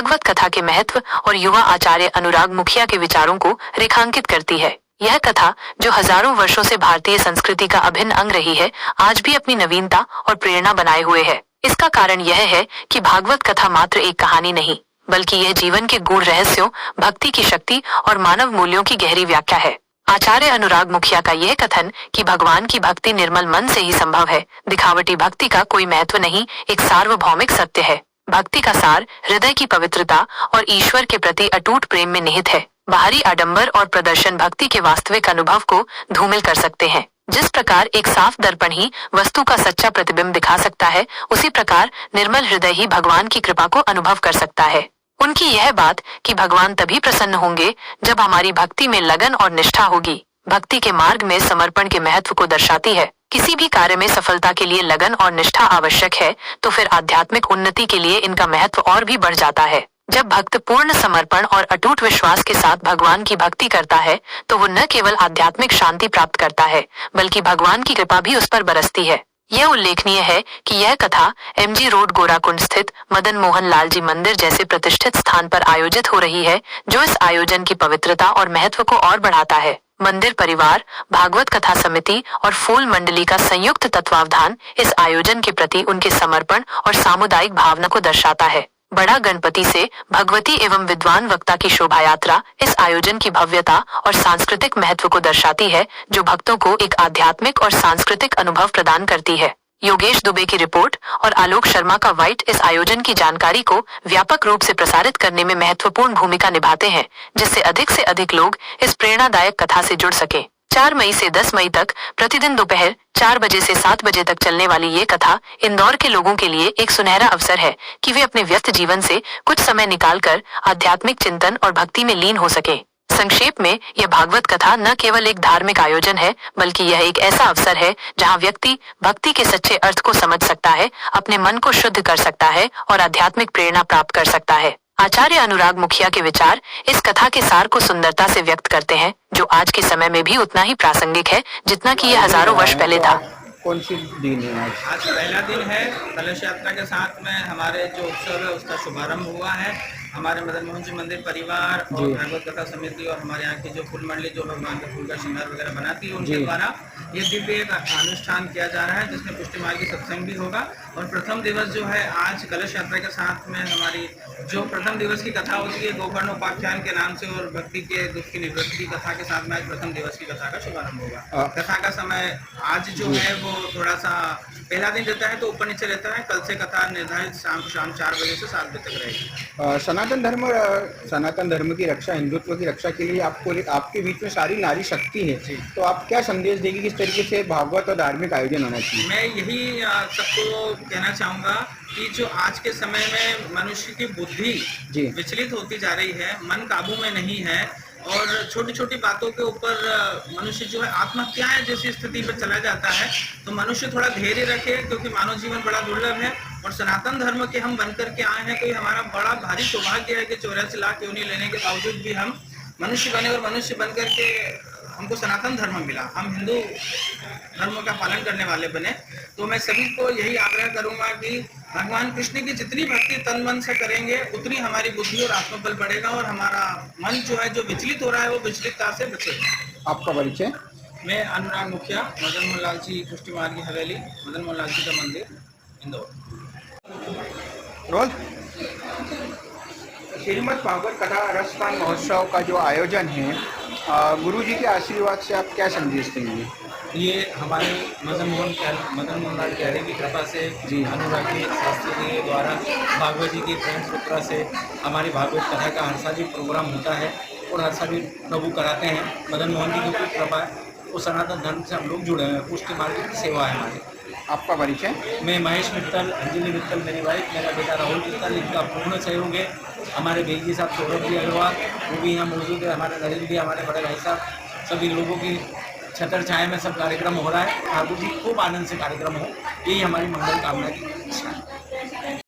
भागवत कथा के महत्व और युवा आचार्य अनुराग मुखिया के विचारों को रेखांकित करती है। यह कथा, जो हजारों वर्षों से भारतीय संस्कृति का अभिन्न अंग रही है, आज भी अपनी नवीनता और प्रेरणा बनाए हुए है। इसका कारण यह है कि भागवत कथा मात्र एक कहानी नहीं, बल्कि यह जीवन के गूढ़ रहस्यों, भक्ति की शक्ति और मानव मूल्यों की गहरी व्याख्या है। आचार्य अनुराग मुखिया का यह कथन कि भगवान की भक्ति निर्मल मन से ही संभव है, दिखावटी भक्ति का कोई महत्व नहीं, एक सार्वभौमिक सत्य है। भक्ति का सार हृदय की पवित्रता और ईश्वर के प्रति अटूट प्रेम में निहित है। बाहरी आडंबर और प्रदर्शन भक्ति के वास्तविक अनुभव को धूमिल कर सकते हैं। जिस प्रकार एक साफ दर्पण ही वस्तु का सच्चा प्रतिबिंब दिखा सकता है, उसी प्रकार निर्मल हृदय ही भगवान की कृपा को अनुभव कर सकता है। उनकी यह बात कि भगवान तभी प्रसन्न होंगे जब हमारी भक्ति में लगन और निष्ठा होगी, भक्ति के मार्ग में समर्पण के महत्व को दर्शाती है। किसी भी कार्य में सफलता के लिए लगन और निष्ठा आवश्यक है, तो फिर आध्यात्मिक उन्नति के लिए इनका महत्व और भी बढ़ जाता है। जब भक्त पूर्ण समर्पण और अटूट विश्वास के साथ भगवान की भक्ति करता है, तो वो न केवल आध्यात्मिक शांति प्राप्त करता है, बल्कि भगवान की कृपा भी उस पर बरसती है। यह उल्लेखनीय है कि यह कथा MG रोड गोराकुंड स्थित मदन मोहन लाल जी मंदिर जैसे प्रतिष्ठित स्थान पर आयोजित हो रही है, जो इस आयोजन की पवित्रता और महत्व को और बढ़ाता है। मंदिर परिवार, भागवत कथा समिति और फूल मंडली का संयुक्त तत्वावधान इस आयोजन के प्रति उनके समर्पण और सामुदायिक भावना को दर्शाता है। बड़ा गणपति से भगवती एवं विद्वान वक्ता की शोभा यात्रा इस आयोजन की भव्यता और सांस्कृतिक महत्व को दर्शाती है, जो भक्तों को एक आध्यात्मिक और सांस्कृतिक अनुभव प्रदान करती है। योगेश दुबे की रिपोर्ट और आलोक शर्मा का वाइट इस आयोजन की जानकारी को व्यापक रूप से प्रसारित करने में महत्वपूर्ण भूमिका निभाते हैं, जिससे अधिक लोग इस प्रेरणादायक कथा से जुड़ सके। 4 मई से 10 मई तक प्रतिदिन दोपहर 4 बजे से 7 बजे तक चलने वाली ये कथा इंदौर के लोगों के लिए एक सुनहरा अवसर है कि वे अपने व्यस्त जीवन से कुछ समय निकालकर आध्यात्मिक चिंतन और भक्ति में लीन हो सके। संक्षेप में, यह भागवत कथा न केवल एक धार्मिक आयोजन है, बल्कि यह एक ऐसा अवसर है जहां व्यक्ति भक्ति के सच्चे अर्थ को समझ सकता है, अपने मन को शुद्ध कर सकता है और आध्यात्मिक प्रेरणा प्राप्त कर सकता है। आचार्य अनुराग मुखिया के विचार इस कथा के सार को सुंदरता से व्यक्त करते हैं, जो आज के समय में भी उतना ही प्रासंगिक है जितना कि यह हजारों वर्ष पहले था। कौन सी दिन है आज? आज पहला दिन है। कलश यात्रा के साथ में हमारे जो उत्सव है उसका शुभारंभ हुआ है। हमारे मदन मोहन जी मंदिर परिवार और भागवत कथा समिति और हमारे यहाँ की जो फूल मंडली जो भगवान के फूल का श्रृंगार वगैरह बनाती है, उनके द्वारा ये दिव्य एक अनुष्ठान किया जा रहा है, जिसमें पुष्टि मार्ग की सत्संग भी होगा। और प्रथम दिवस जो है आज कलश यात्रा के साथ में हमारी जो प्रथम दिवस की कथा होती है गोकर्ण उपाख्यान के नाम से, और भक्ति के दुख की निवृत्ति की कथा के साथ में आज प्रथम दिवस की कथा का शुभारंभ होगा। कथा का समय आज जो है वो थोड़ा सा पहला दिन रहता है तो ऊपर नीचे रहता है। कल से कथा निर्धारित शाम 4 बजे से 7 बजे तक रहेगी। सनातन धर्म की रक्षा, हिंदुत्व की रक्षा के लिए आपके बीच में सारी नारी शक्ति है, तो आप क्या संदेश देंगे, किस तरीके से भागवत और धार्मिक आयोजन होना चाहिए? मैं यही सबको कहना चाहूँगा कि जो आज के समय में मनुष्य की बुद्धि विचलित होती जा रही है, मन काबू में नहीं है, और छोटी छोटी बातों के ऊपर मनुष्य जो है आत्महत्याएं जैसी स्थिति पर चला जाता है। तो मनुष्य थोड़ा धैर्य रखे, क्योंकि मानव जीवन बड़ा दुर्लभ है और सनातन धर्म के हम बनकर के आए हैं। तो ये हमारा बड़ा भारी सौभाग्य है कि 84 लाख योनि लेने के बावजूद भी हम मनुष्य बने, और मनुष्य बनकर के हमको सनातन धर्म मिला, हम हिंदू धर्म का पालन करने वाले बने। तो मैं सभी को यही आग्रह करूंगा कि भगवान कृष्ण की जितनी भक्ति तन मन से करेंगे, उतनी हमारी बुद्धि और आत्मबल बढ़ेगा, और हमारा मन जो है जो विचलित हो रहा है वो विचलितता से बचेगा। आपका परिचय? मैं अनुराग मुखिया, मदन मोहन लाल जी पुष्टि मार्ग की हवेली, मदन मोहन लाल जी का मंदिर, इंदौर। रोल श्रीमद् भागवत कथा रसपान महोत्सव का जो आयोजन है, गुरु जी के आशीर्वाद से आप क्या संदेश देंगे? ये हमारे मदन मोहन लाल कहरे की कृपा से, अनुराग जी शास्त्री जी के द्वारा, भागवत जी की प्रेम सूत्रा से हमारी भागवत कथा का हर साल भी प्रोग्राम होता है, और हर साल भी प्रभु कराते हैं। मदन मोहन जी की कृपा है, वो सनातन धर्म से हम लोग जुड़े हैं, पुष्टि मार्ग की सेवा है हमारी। आपका परिचय? मैं महेश मित्तल, अंजलि मित्तल मेरी वाइफ, मेरा बेटा राहुल मित्तल, इनका पूर्ण सहयोग है। हमारे बेजी साहब सौरभ जी अग्रवाल वो भी यहाँ मौजूद है, हमारे नरेंद्र जी, हमारे बड़े भाई साहब, सभी लोगों की छतर छाया में सब कार्यक्रम हो रहा है। ठाकुर जी खूब आनंद से कार्यक्रम हो, यही हमारी मंगल कामना की इच्छा है।